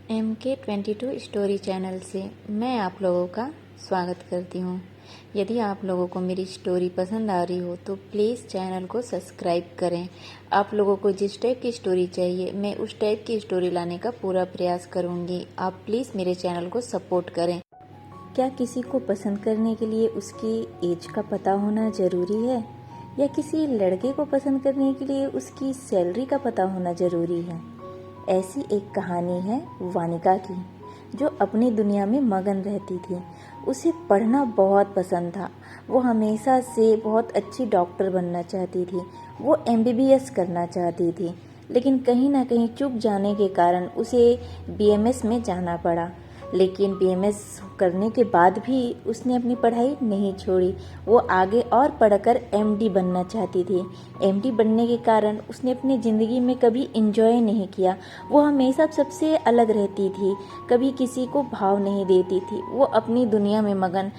MK22 story channel से मैं आप लोगों का स्वागत करती हूँ। यदि आप लोगों को मेरी स्टोरी पसंद आ रही हो तो प्लीज़ चैनल को सब्सक्राइब करें। आप लोगों को जिस टाइप की स्टोरी चाहिए मैं उस टाइप की स्टोरी लाने का पूरा प्रयास करूँगी। आप प्लीज़ मेरे चैनल को सपोर्ट करें। क्या किसी को पसंद करने के लिए उसकी एज का पता होना ज़रूरी है, या किसी लड़के को पसंद करने के लिए उसकी सैलरी का पता होना ज़रूरी है? ऐसी एक कहानी है वानिका की, जो अपनी दुनिया में मगन रहती थी। उसे पढ़ना बहुत पसंद था। वो हमेशा से बहुत अच्छी डॉक्टर बनना चाहती थी। वो MBBS करना चाहती थी, लेकिन कहीं ना कहीं चूक जाने के कारण उसे BMS में जाना पड़ा। लेकिन BMS करने के बाद भी उसने अपनी पढ़ाई नहीं छोड़ी। वो आगे और पढ़कर MD बनना चाहती थी। MD बनने के कारण उसने अपनी ज़िंदगी में कभी एंजॉय नहीं किया। वो हमेशा सबसे अलग रहती थी, कभी किसी को भाव नहीं देती थी। वो अपनी दुनिया में मगन।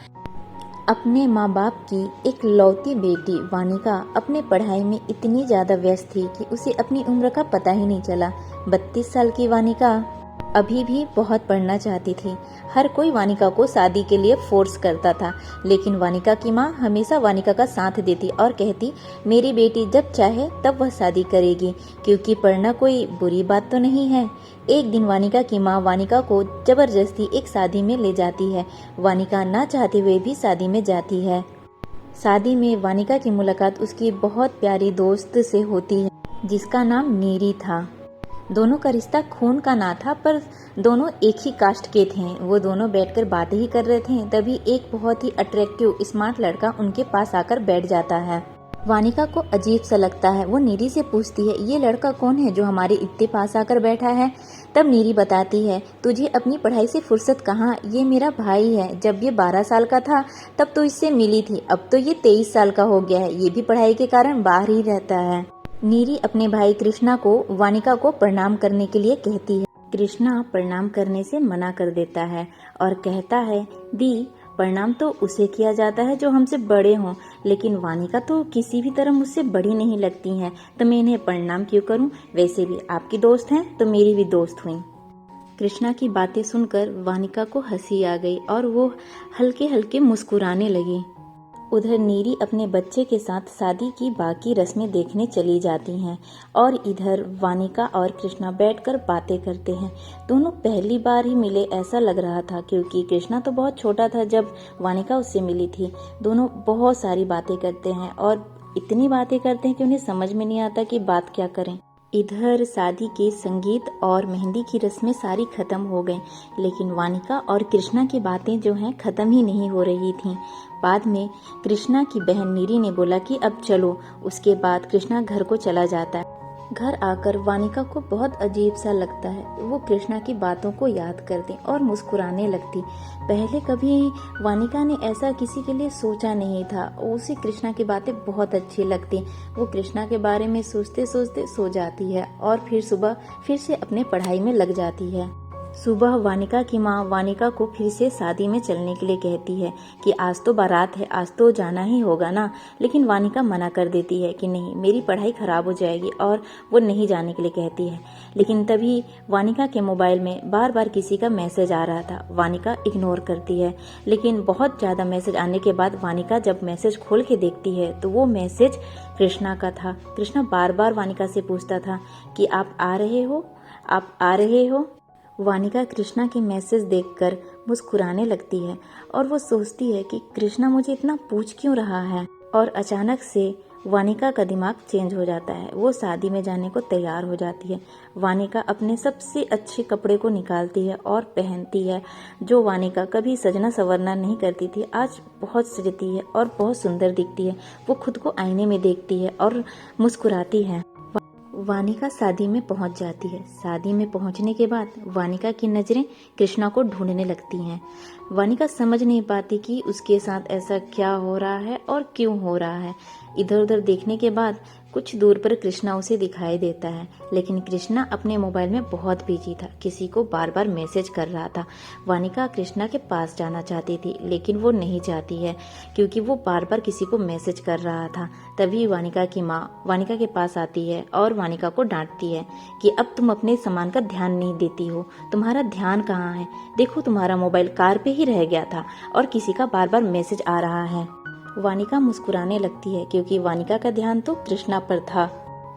अपने माँ बाप की एक लौती बेटी वानिका अपने पढ़ाई में इतनी ज़्यादा व्यस्त थी कि उसे अपनी उम्र का पता ही नहीं चला। 32 साल की वानिका अभी भी बहुत पढ़ना चाहती थी। हर कोई वानिका को शादी के लिए फोर्स करता था, लेकिन वानिका की माँ हमेशा वानिका का साथ देती और कहती, मेरी बेटी जब चाहे तब वह शादी करेगी, क्योंकि पढ़ना कोई बुरी बात तो नहीं है। एक दिन वानिका की माँ वानिका को जबरदस्ती एक शादी में ले जाती है। वानिका ना चाहते हुए भी शादी में जाती है। शादी में वानिका की मुलाकात उसकी बहुत प्यारी दोस्त से होती है, जिसका नाम नीरी था। दोनों का रिश्ता खून का ना था, पर दोनों एक ही कास्ट के थे। वो दोनों बैठकर बातें ही कर रहे थे, तभी एक बहुत ही अट्रैक्टिव स्मार्ट लड़का उनके पास आकर बैठ जाता है। वानिका को अजीब सा लगता है। वो नीरी से पूछती है, ये लड़का कौन है जो हमारे इतने पास आकर बैठा है? तब नीरी बताती है, तुझे अपनी पढ़ाई से फुर्सत कहाँ, ये मेरा भाई है। जब ये 12 साल का था तब तो इससे मिली थी, अब तो ये 23 साल का हो गया है। ये भी पढ़ाई के कारण बाहर ही रहता है। नीरी अपने भाई कृष्णा को वानिका को प्रणाम करने के लिए कहती है। कृष्णा प्रणाम करने से मना कर देता है और कहता है, दी, प्रणाम तो उसे किया जाता है जो हमसे बड़े हों, लेकिन वानिका तो किसी भी तरह मुझसे बड़ी नहीं लगती हैं, तो मैं इन्हें प्रणाम क्यों करूं? वैसे भी आपकी दोस्त हैं तो मेरी भी दोस्त हुई। कृष्णा की बातें सुनकर वानिका को हंसी आ गई और वो हल्के हल्के मुस्कुराने लगी। उधर नीरी अपने बच्चे के साथ शादी की बाकी रस्में देखने चली जाती हैं और इधर वानिका और कृष्णा बैठकर बातें करते हैं। दोनों पहली बार ही मिले ऐसा लग रहा था, क्योंकि कृष्णा तो बहुत छोटा था जब वानिका उससे मिली थी। दोनों बहुत सारी बातें करते हैं और इतनी बातें करते हैं कि उन्हें समझ में नहीं आता कि बात क्या करें। इधर शादी के संगीत और मेहंदी की रस्में सारी खत्म हो गईं, लेकिन वानिका और कृष्णा की बातें जो हैं खत्म ही नहीं हो रही थीं। बाद में कृष्णा की बहन नीरी ने बोला कि अब चलो। उसके बाद कृष्णा घर को चला जाता है। घर आकर वानिका को बहुत अजीब सा लगता है। वो कृष्णा की बातों को याद करती और मुस्कुराने लगती। पहले कभी वानिका ने ऐसा किसी के लिए सोचा नहीं था। उसे कृष्णा की बातें बहुत अच्छी लगती। वो कृष्णा के बारे में सोचते सोचते सो जाती है और फिर सुबह फिर से अपने पढ़ाई में लग जाती है। सुबह वानिका की माँ वानिका को फिर से शादी में चलने के लिए कहती है कि आज तो बारात है, आज तो जाना ही होगा ना। लेकिन वानिका मना कर देती है कि नहीं, मेरी पढ़ाई खराब हो जाएगी, और वो नहीं जाने के लिए कहती है। लेकिन तभी वानिका के मोबाइल में बार बार किसी का मैसेज आ रहा था। वानिका इग्नोर करती है, लेकिन बहुत ज़्यादा मैसेज आने के बाद वानिका जब मैसेज खोल के देखती है तो वो मैसेज कृष्णा का था। कृष्णा बार बार वानिका से पूछता था कि आप आ रहे हो, आप आ रहे हो। वानिका कृष्णा के मैसेज देखकर मुस्कुराने लगती है और वो सोचती है कि कृष्णा मुझे इतना पूछ क्यों रहा है। और अचानक से वानिका का दिमाग चेंज हो जाता है। वो शादी में जाने को तैयार हो जाती है। वानिका अपने सबसे अच्छे कपड़े को निकालती है और पहनती है। जो वानिका कभी सजना संवरना नहीं करती थी, आज बहुत सजती है और बहुत सुंदर दिखती है। वो खुद को आईने में देखती है और मुस्कुराती है। वानिका शादी में पहुंच जाती है। शादी में पहुंचने के बाद वानिका की नज़रें कृष्णा को ढूंढने लगती हैं। वानिका समझ नहीं पाती कि उसके साथ ऐसा क्या हो रहा है और क्यों हो रहा है। इधर उधर देखने के बाद कुछ दूर पर कृष्णा उसे दिखाई देता है, लेकिन कृष्णा अपने मोबाइल में बहुत बिजी था, किसी को बार बार मैसेज कर रहा था। वानिका कृष्णा के पास जाना चाहती थी, लेकिन वो नहीं चाहती है क्योंकि वो बार बार किसी को मैसेज कर रहा था। तभी वानिका की माँ वानिका के पास आती है और वानिका को डांटती है कि अब तुम अपने सामान का ध्यान नहीं देती हो, तुम्हारा ध्यान कहाँ है? देखो तुम्हारा मोबाइल कार पे ही रह गया था और किसी का बार बार मैसेज आ रहा है। वानिका मुस्कुराने लगती है क्योंकि वानिका का ध्यान तो कृष्णा पर था,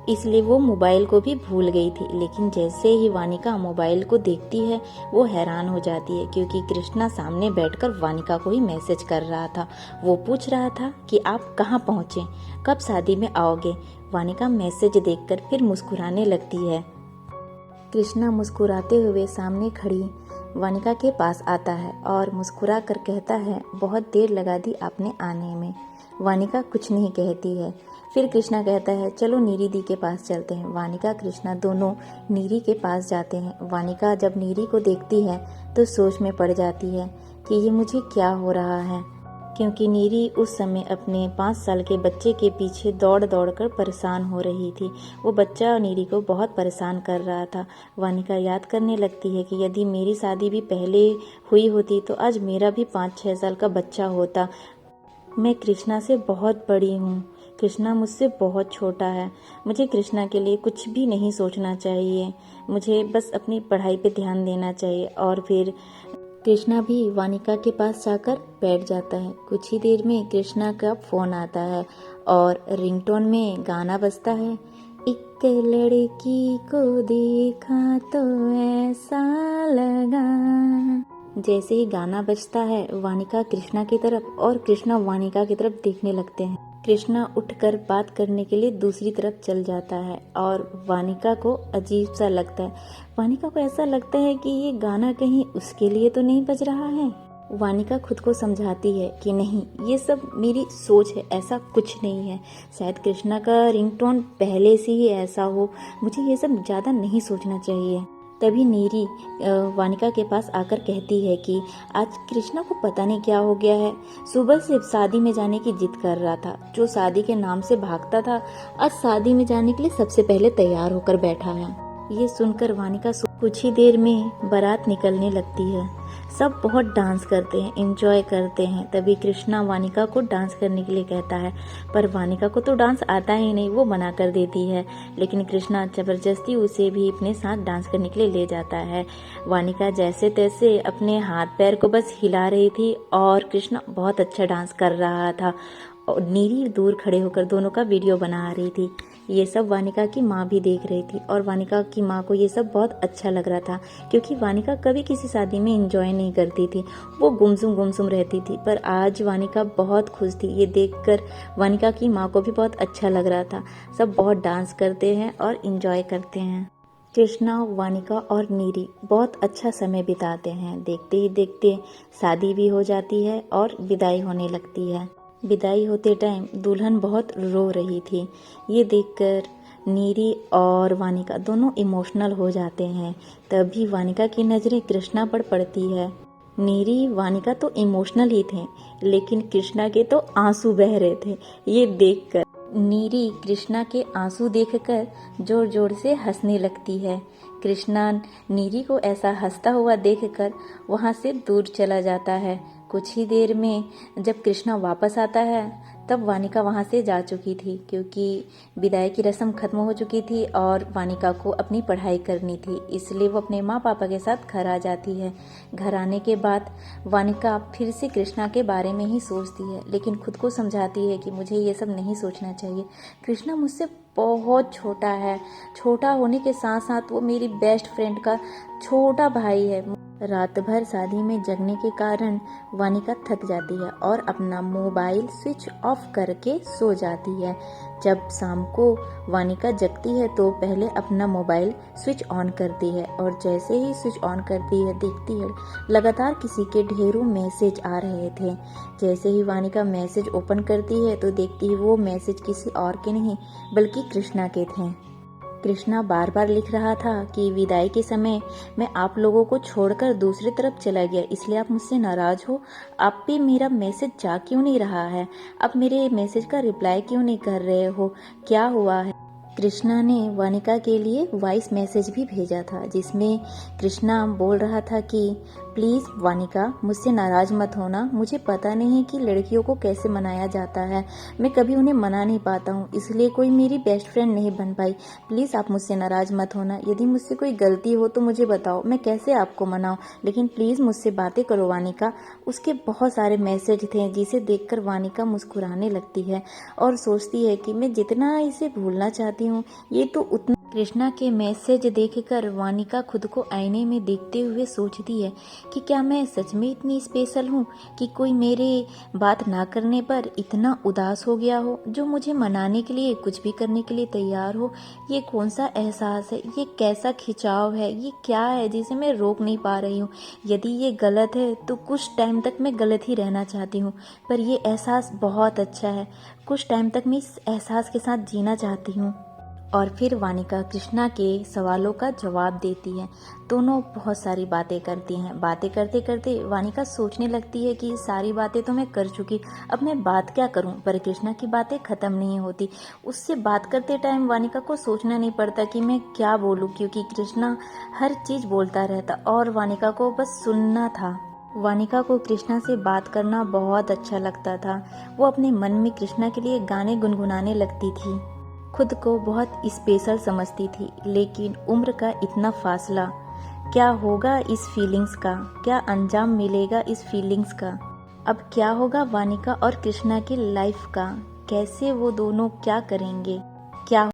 इसलिए वो मोबाइल को भी भूल गई थी। लेकिन जैसे ही वानिका मोबाइल को देखती है वो हैरान हो जाती है क्योंकि कृष्णा सामने बैठकर वानिका को ही मैसेज कर रहा था। वो पूछ रहा था कि आप कहाँ पहुँचे, कब शादी में आओगे। वानिका मैसेज देखकर फिर मुस्कुराने लगती है। कृष्णा मुस्कुराते हुए सामने खड़ी वानिका के पास आता है और मुस्कुरा कर कहता है, बहुत देर लगा दी आपने आने में। वानिका कुछ नहीं कहती है। फिर कृष्णा कहता है, चलो नीरी दी के पास चलते हैं। वानिका कृष्णा दोनों नीरी के पास जाते हैं। वानिका जब नीरी को देखती है तो सोच में पड़ जाती है कि ये मुझे क्या हो रहा है, क्योंकि नीरी उस समय अपने 5 साल के बच्चे के पीछे दौड़ दौड़ कर परेशान हो रही थी। वो बच्चा नीरी को बहुत परेशान कर रहा था। वानिका याद करने लगती है कि यदि मेरी शादी भी पहले हुई होती तो आज मेरा भी 5-6 साल का बच्चा होता। मैं कृष्णा से बहुत बड़ी हूँ, कृष्णा मुझसे बहुत छोटा है। मुझे कृष्णा के लिए कुछ भी नहीं सोचना चाहिए, मुझे बस अपनी पढ़ाई पे ध्यान देना चाहिए। और फिर कृष्णा भी वानिका के पास जाकर बैठ जाता है। कुछ ही देर में कृष्णा का फोन आता है और रिंगटोन में गाना बजता है, एक लड़की को देखा तो ऐसा लगा। जैसे ही गाना बजता है वानिका कृष्णा की तरफ और कृष्णा वानिका की तरफ देखने लगते हैं। कृष्णा उठकर बात करने के लिए दूसरी तरफ चल जाता है और वानिका को अजीब सा लगता है। वानिका को ऐसा लगता है कि ये गाना कहीं उसके लिए तो नहीं बज रहा है। वानिका खुद को समझाती है कि नहीं, ये सब मेरी सोच है, ऐसा कुछ नहीं है। शायद कृष्णा का रिंगटोन पहले से ही ऐसा हो, मुझे ये सब ज़्यादा नहीं सोचना चाहिए। तभी नीरी वानिका के पास आकर कहती है कि आज कृष्णा को पता नहीं क्या हो गया है, सुबह से शादी में जाने की जिद कर रहा था, जो शादी के नाम से भागता था आज शादी में जाने के लिए सबसे पहले तैयार होकर बैठा है। ये सुनकर वानिका कुछ ही देर में बारात निकलने लगती है। सब बहुत डांस करते हैं, एंजॉय करते हैं। तभी कृष्णा वानिका को डांस करने के लिए कहता है, पर वानिका को तो डांस आता ही नहीं, वो मना कर देती है। लेकिन कृष्णा जबरदस्ती उसे भी अपने साथ डांस करने के लिए ले जाता है। वानिका जैसे तैसे अपने हाथ पैर को बस हिला रही थी और कृष्णा बहुत अच्छा डांस कर रहा था और नीरी दूर खड़े होकर दोनों का वीडियो बना रही थी। ये सब वानिका की माँ भी देख रही थी और वानिका की माँ को ये सब बहुत अच्छा लग रहा था, क्योंकि वानिका कभी किसी शादी में एंजॉय नहीं करती थी, वो गुमसुम रहती थी। पर आज वानिका बहुत खुश थी। ये देखकर वानिका की माँ को भी बहुत अच्छा लग रहा था। सब बहुत डांस करते हैं और एंजॉय करते हैं। कृष्णा, वानिका और नीरी बहुत अच्छा समय बिताते हैं। देखते ही देखते शादी भी हो जाती है और विदाई होने लगती है। विदाई होते टाइम दुल्हन बहुत रो रही थी। ये देखकर नीरी और वानिका दोनों इमोशनल हो जाते हैं। तभी वानिका की नज़रें कृष्णा पर पड़ती है। नीरी वानिका तो इमोशनल ही थे, लेकिन कृष्णा के तो आंसू बह रहे थे। ये देखकर नीरी कृष्णा के आंसू देखकर जोर जोर से हंसने लगती है। कृष्णा नीरी को ऐसा हंसता हुआ देखकर वहाँ से दूर चला जाता है। कुछ ही देर में जब कृष्णा वापस आता है तब वानिका वहाँ से जा चुकी थी, क्योंकि विदाई की रस्म खत्म हो चुकी थी और वानिका को अपनी पढ़ाई करनी थी, इसलिए वो अपने माँ पापा के साथ घर आ जाती है। घर आने के बाद वानिका फिर से कृष्णा के बारे में ही सोचती है, लेकिन खुद को समझाती है कि मुझे ये सब नहीं सोचना चाहिए। कृष्णा मुझसे बहुत छोटा है, छोटा होने के साथ साथ वो मेरी बेस्ट फ्रेंड का छोटा भाई है। रात भर शादी में जगने के कारण वानिका थक जाती है और अपना मोबाइल स्विच ऑफ करके सो जाती है। जब शाम को वानिका जगती है तो पहले अपना मोबाइल स्विच ऑन करती है और जैसे ही स्विच ऑन करती है देखती है लगातार किसी के ढेरों मैसेज आ रहे थे। जैसे ही वानिका मैसेज ओपन करती है तो देखती है वो मैसेज किसी और के नहीं बल्कि कृष्णा के थे। कृष्णा बार बार लिख रहा था कि विदाई के समय मैं आप लोगों को छोड़कर दूसरी तरफ चला गया, इसलिए आप मुझसे नाराज हो। आप पे मेरा मैसेज जा क्यों नहीं रहा है? आप मेरे मैसेज का रिप्लाई क्यों नहीं कर रहे हो? क्या हुआ है? कृष्णा ने वानिका के लिए वॉइस मैसेज भी भेजा था, जिसमें कृष्णा बोल रहा था कि प्लीज़ वानिका, मुझसे नाराज़ मत होना। मुझे पता नहीं है कि लड़कियों को कैसे मनाया जाता है। मैं कभी उन्हें मना नहीं पाता हूँ, इसलिए कोई मेरी बेस्ट फ्रेंड नहीं बन पाई। प्लीज़ आप मुझसे नाराज़ मत होना। यदि मुझसे कोई गलती हो तो मुझे बताओ, मैं कैसे आपको मनाऊँ, लेकिन प्लीज़ मुझसे बातें करो वानिका। उसके बहुत सारे मैसेज थे, जिसे देखकर वानिका मुस्कुराने लगती है और सोचती है कि मैं जितना इसे भूलना चाहती हूँ, ये तो उतना। कृष्णा के मैसेज देखकर वानिका खुद को आईने में देखते हुए सोचती है कि क्या मैं सच में इतनी स्पेशल हूँ कि कोई मेरे बात ना करने पर इतना उदास हो गया हो, जो मुझे मनाने के लिए कुछ भी करने के लिए तैयार हो। ये कौन सा एहसास है? ये कैसा खिंचाव है? ये क्या है जिसे मैं रोक नहीं पा रही हूँ? यदि ये गलत है तो कुछ टाइम तक मैं गलत ही रहना चाहती हूँ, पर ये एहसास बहुत अच्छा है। कुछ टाइम तक मैं इस एहसास के साथ जीना चाहती हूँ। और फिर वानिका कृष्णा के सवालों का जवाब देती है। दोनों बहुत सारी बातें करती हैं। बातें करते करते वानिका सोचने लगती है कि सारी बातें तो मैं कर चुकी, अब मैं बात क्या करूं? पर कृष्णा की बातें ख़त्म नहीं होती। उससे बात करते टाइम वानिका को सोचना नहीं पड़ता कि मैं क्या बोलूं, क्योंकि कृष्णा हर चीज़ बोलता रहता और वानिका को बस सुनना था। वानिका को कृष्णा से बात करना बहुत अच्छा लगता था। वो अपने मन में कृष्णा के लिए गाने गुनगुनाने लगती थी। खुद को बहुत स्पेशल समझती थी, लेकिन उम्र का इतना फासला, क्या होगा इस फीलिंग्स का? क्या अंजाम मिलेगा इस फीलिंग्स का? अब क्या होगा वानिका और कृष्णा की लाइफ का? कैसे वो दोनों क्या करेंगे? क्या